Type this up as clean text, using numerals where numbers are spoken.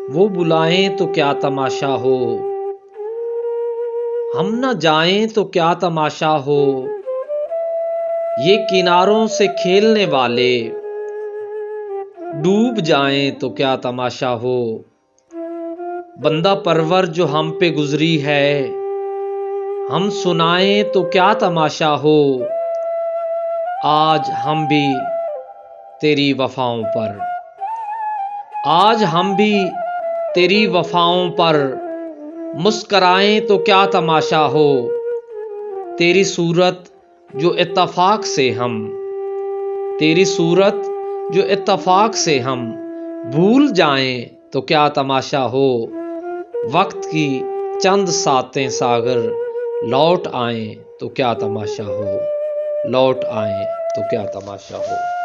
वो बुलाएं तो क्या तमाशा हो, हम न जाएं तो क्या तमाशा हो। ये किनारों से खेलने वाले डूब जाएं तो क्या तमाशा हो। बंदा परवर जो हम पे गुजरी है, हम सुनाएं तो क्या तमाशा हो। आज हम भी तेरी वफाओं पर, आज हम भी तेरी वफाओं पर मुस्कराएं तो क्या तमाशा हो। तेरी सूरत जो इत्तफाक से हम, तेरी सूरत जो इत्तफाक से हम भूल जाएं तो क्या तमाशा हो। वक्त की चंद सातें सागर लौट आएं तो क्या तमाशा हो, लौट आएं तो क्या तमाशा हो।